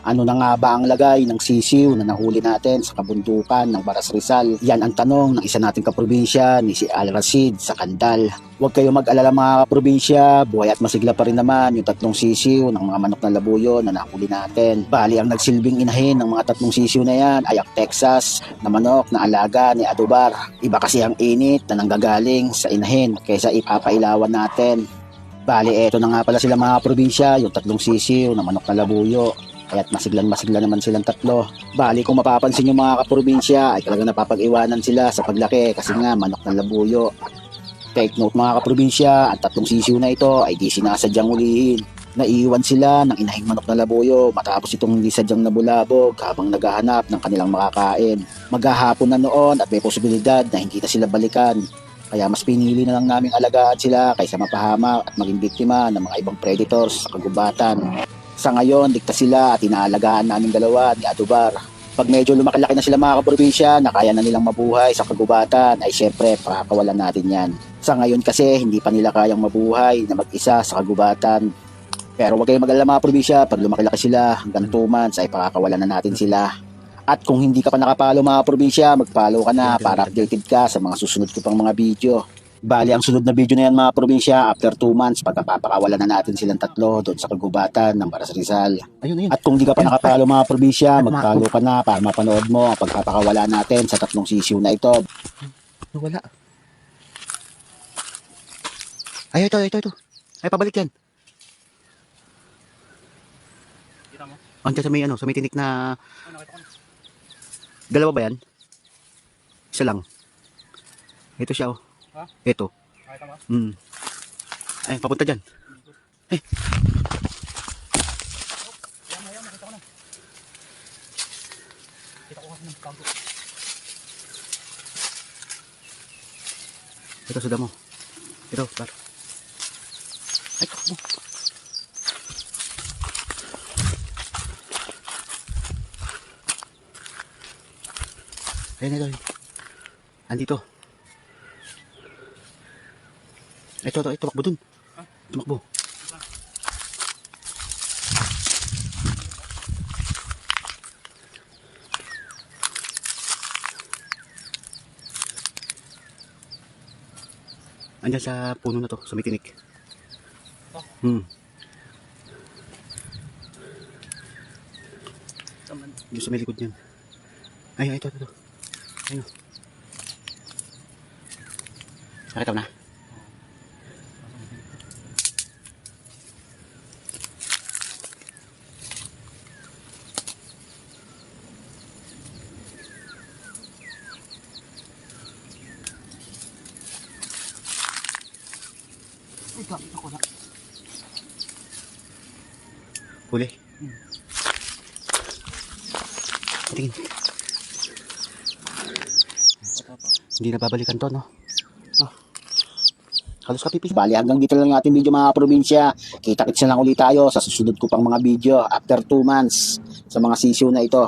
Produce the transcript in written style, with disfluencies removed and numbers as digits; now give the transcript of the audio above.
Ano na nga ba ang lagay ng sisiw na nahuli natin sa kabundukan ng Baras Rizal? Yan ang tanong ng isa nating kaprobinsya ni si Al Rashid sa Kandal. Huwag kayo mag-alala mga kaprobinsya, buhay at masigla pa rin naman yung tatlong sisiw ng mga manok na labuyo na nahuli natin. Bali ang nagsilbing inahin ng mga tatlong sisiw na yan ay ang Texas na manok na alaga ni Adubar. Iba kasi ang init na nanggagaling sa inahin kaysa ipapailawan natin. Bali eto na nga pala sila mga probinsya, yung tatlong sisiw na manok na labuyo. Kaya't masiglan naman silang tatlo. Bali kung mapapansin yung mga kaprobinsya ay talagang napapag-iwanan sila sa paglaki kasi nga manok ng labuyo. Take note mga kaprobinsya, ang tatlong sisiw na ito ay di sinasadyang ulihin. Naiiwan sila ng inahing manok na labuyo matapos itong hindi sadyang nabulabog habang naghahanap ng kanilang makakain. Maghahapon na noon at may posibilidad na hindi na sila balikan. Kaya mas pinili na lang naming alagaan sila kaysa mapahamak at maging biktima ng mga ibang predators sa kagubatan. Sa ngayon, ligtas sila at inaalagaan namin dalawa ni Adubar. Pag medyo lumaki-laki na sila mga kaprobinsya na kaya na nilang mabuhay sa kagubatan, ay syempre pakakawalan natin yan. Sa ngayon kasi, hindi pa nila kayang mabuhay na mag-isa sa kagubatan. Pero huwag kayong mag-alala mga probinsya, pag lumaki-laki sila hanggang 2 months ay pakakawalan na natin sila. At kung hindi ka pa nakapalo mga probinsya, mag-follow ka na para updated ka sa mga susunod ko pang mga video. Bali, ang sunod na video na yan mga probinsya, after 2 months, pagkapapakawalan na natin silang tatlo doon sa kagubatan ng Baras Rizal. Ayun. At kung di ka pa nakapalo mga probinsya, mag-follow ka na para mapanood mo ang pagpapakawala natin sa tatlong sisiw na ito. Wala. Ay, ito. Ay, pabalik yan. Kita mo? Andiyan sa may tinik na... Dalawa ba yan? Isa lang. Ito siya, oh. Ha? Ito. Nakita mo? Ay, papunta dyan. Eh. Ayan, nakita ko na. Kita ko kasi ng kampo. Ito sa damo. Ito, par. Ay, takbo. Ayan, ito. Andito. Ito, tumakbo dun. Tumakbo. Andyan sa puno na to, sa may tinik. Diyan sa may likod niyan. Ay, ito. Ayun. Nakita mo na? Ay, gamit ako na. Huli. Tingin. Hindi na babalikan to, no? Halos kapipis. Bali hanggang dito lang ating video mga probinsya. Kita-kits na lang ulit tayo sa susunod ko pang mga video after 2 months sa mga sisiw na ito.